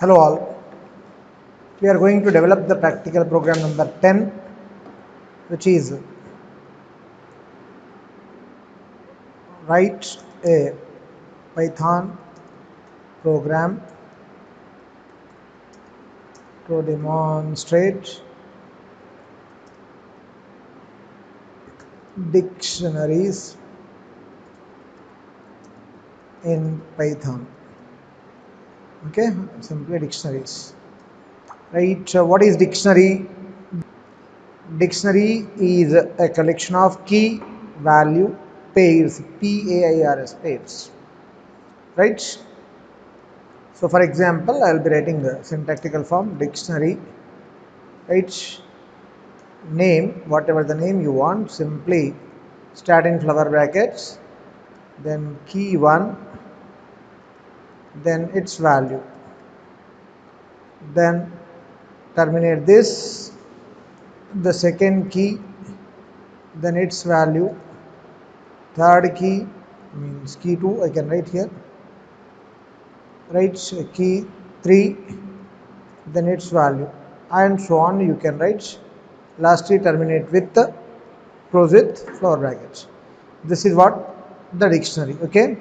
Hello all, we are going to develop the practical program number 10, which is write a Python program to demonstrate dictionaries in Python. Okay, simply dictionaries. Right, what is dictionary? Dictionary is a collection of key value pairs, PAIRS pairs. Right? So for example, I will be writing the syntactical form dictionary, right? Name, whatever the name you want, simply start in flower brackets, then key 1, then its value, then terminate this, the second key, then its value, third key means key 2 I can write here, right? Key 3, then its value, and so on you can write. Lastly terminate with the close with flower brackets. This is what the dictionary. Okay,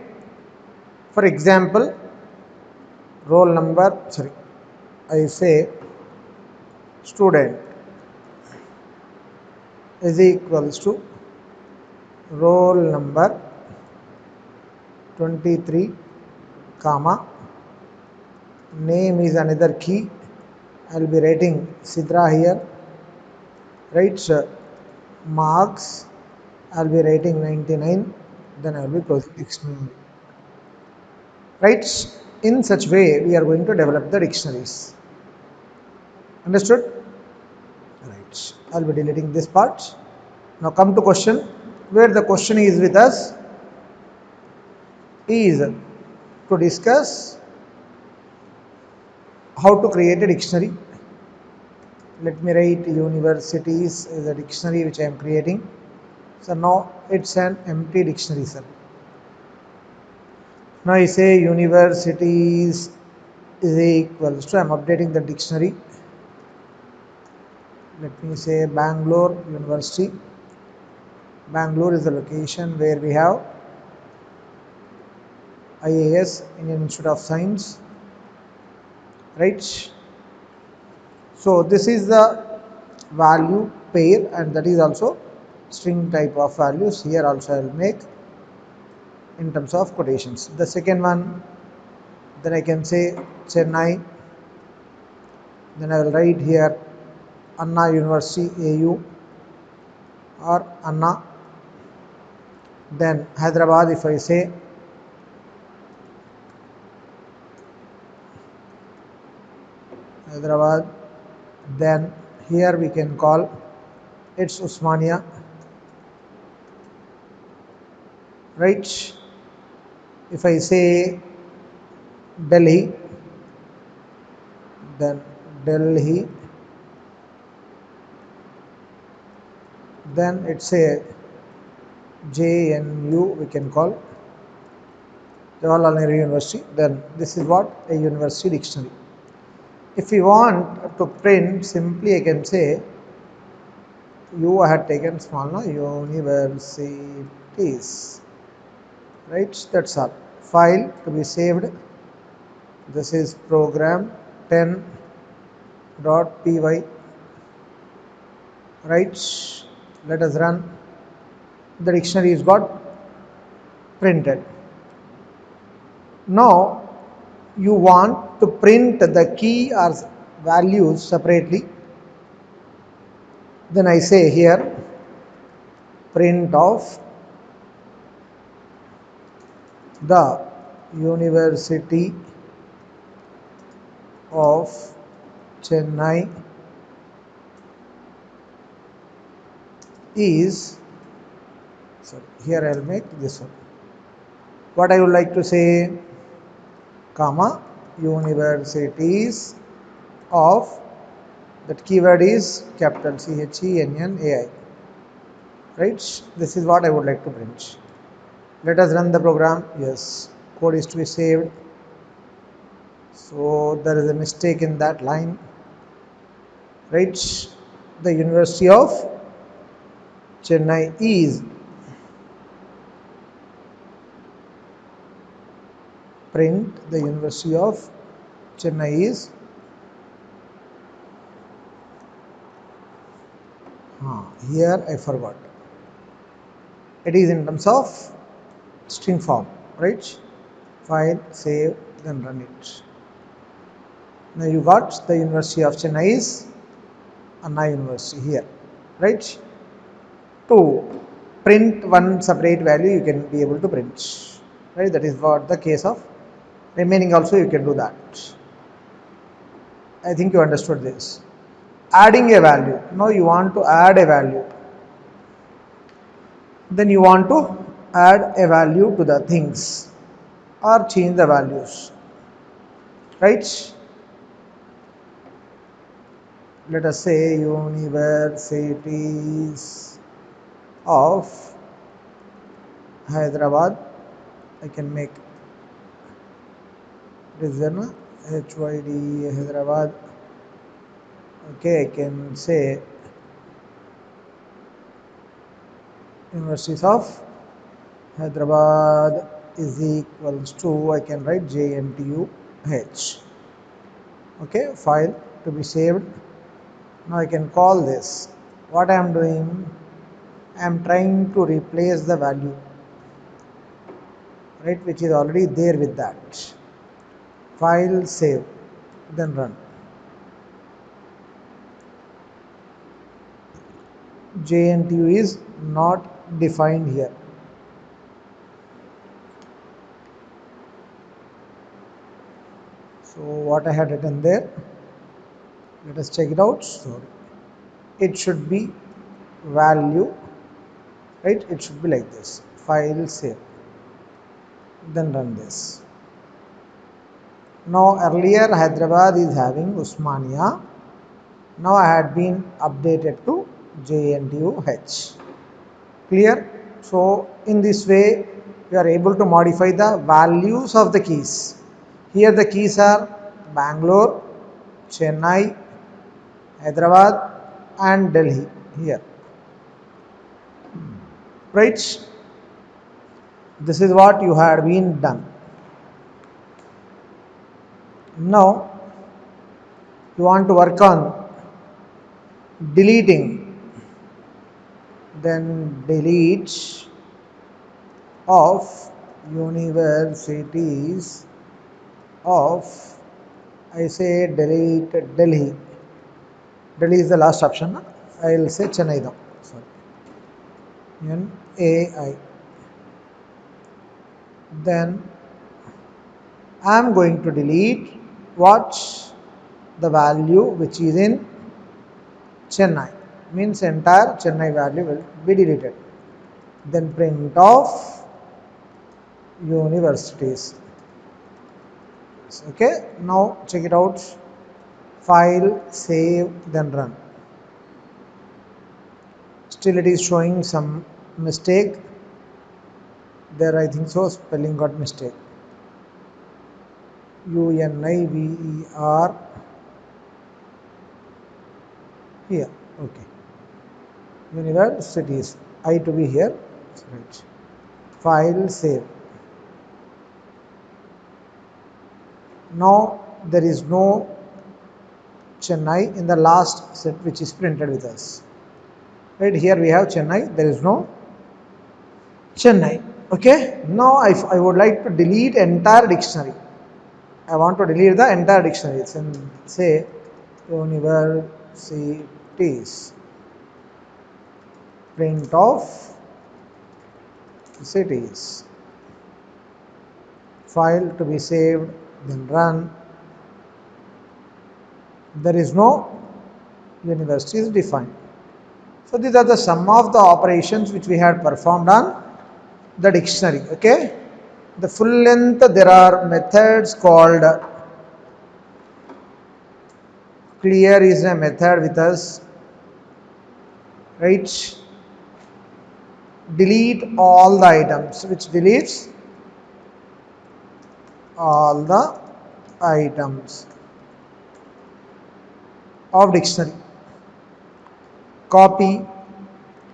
for example, roll number, I say student is equals to roll number 23 comma name is another key. I will be writing Sidra here, right? Marks I will be writing 99, then I will be closing dictionary, right? In such way we are going to develop the dictionaries. Understood? Right, I'll be deleting this part. Now come to question, where the question is with us is to discuss how to create a dictionary. Let me write universities is a dictionary which I am creating. So now it's an empty dictionary, sir. Now I say universities is equals to, I am updating the dictionary. Let me say Bangalore University. Bangalore is the location where we have IAS, Indian Institute of Science, right? So this is the value pair, and that is also string type of values. Here also I will make in terms of quotations. The second one, then I can say Chennai, then I will write here Anna University AU or Anna. Then Hyderabad, if I say Hyderabad, then here we can call it's Usmania, right? If I say Delhi, then Delhi, then it's a JNU we can call Jawaharlal Nehru University. Then this is what a university dictionary. If we want to print, simply I can say U I had taken small, no, universities, right? That's all. File to be saved. This is program10.py, right? Let us run. The dictionary is got printed. Now you want to print the key or values separately, then I say here print of the University of Chennai is, here I will make this one. What I would like to say, comma, universities of, that keyword is capital CHENNAI, right? This is what I would like to print. Let us run the program. Yes, code is to be saved. So there is a mistake in that line, right? The University of Chennai is print. The University of Chennai is here I forgot. It is in terms of string form, right? File, save, then run it. Now you got the University of Chennai is Anna University here, right? To print one separate value, you can be able to print, right? That is what the case of remaining also you can do that. I think you understood this. Adding a value. Now you want to add a value. Then you want to add a value to the things or change the values, right? Let us say universities of Hyderabad. I can make this one HYD Hyderabad. Okay, I can say universities of Hyderabad is equals to, I can write JNTUH. Okay, file to be saved. Now I can call this. What I am doing, I am trying to replace the value, right, which is already there with that. File, save, then run. JNTU is not defined here. So what I had written there, let us check it out. Sorry, it should be value, right? It should be like this. File, save, then run this. Now earlier Hyderabad is having Usmania. Now I had been updated to JNTUH. Clear? So in this way you are able to modify the values of the keys. Here the keys are Bangalore, Chennai, Hyderabad and Delhi here. Right? This is what you had been done. Now you want to work on deleting, then delete of universities of, I say delete Delhi. Delhi is the last option. I will say Chennai though. Sorry. NAI. Then I am going to delete what, the value which is in Chennai. Means entire Chennai value will be deleted. Then print off universities. Okay. Now check it out. File, save, then run. Still it is showing some mistake there. I think so, spelling got mistake. UNIVER here. Okay, universities, I to be here, right. File, save. Now there is no Chennai in the last set which is printed with us, right? Here we have Chennai, there is no Chennai. Okay, now I would like to delete entire dictionary. I want to delete the entire dictionary and say universities, print of cities. File to be saved, then run. There is no universities defined. So these are the sum of the operations which we had performed on the dictionary. Okay, the full length there are methods called clear is a method with us, right? Delete all the items, which deletes all the items of dictionary. Copy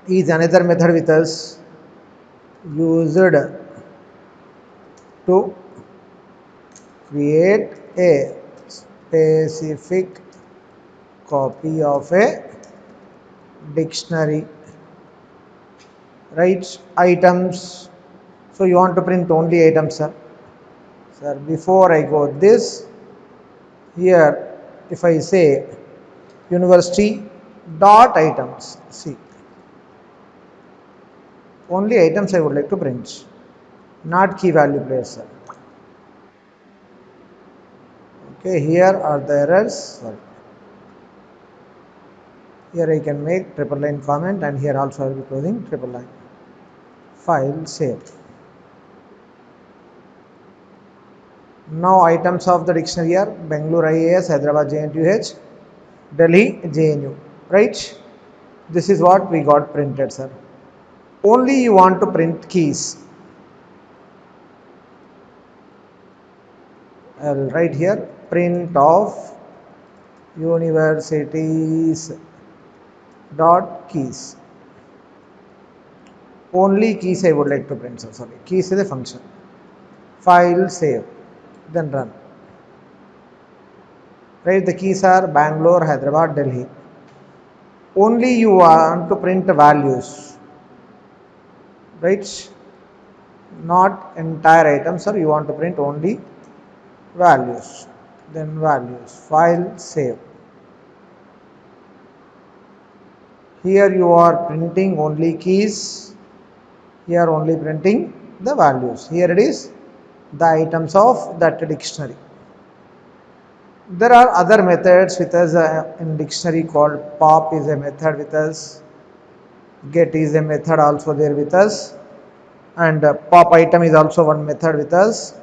is another method with us used to create a specific copy of a dictionary. Right, items. So you want to print only items, sir. Sir, before I go this, here if I say university dot items, see, only items I would like to print, not key value pairs, sir. Okay, here are the errors. Sorry. Here I can make triple line comment, and here also I will be closing triple line. File, save. Now items of the dictionary are Bangalore IAS, Hyderabad JNTUH, Delhi JNU. Right? This is what we got printed, sir. Only you want to print keys. I will write here print of universities dot keys. Only keys I would like to print, sir. Sorry, keys is a function. File, save, then run. Right, the keys are Bangalore, Hyderabad, Delhi. Only you want to print values, right? Not entire items, sir. You want to print only values. Then values. File, save. Here you are printing only keys. Here only printing the values. Here it is the items of that dictionary. There are other methods with us in dictionary called pop is a method with us. Get is a method also there with us. And pop item is also one method with us.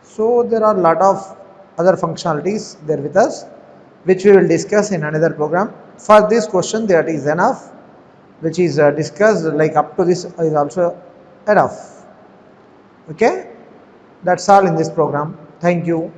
So there are a lot of other functionalities there with us, which we will discuss in another program. For this question that is enough, which is discussed like up to this is also enough. Okay, that's all in this program. Thank you.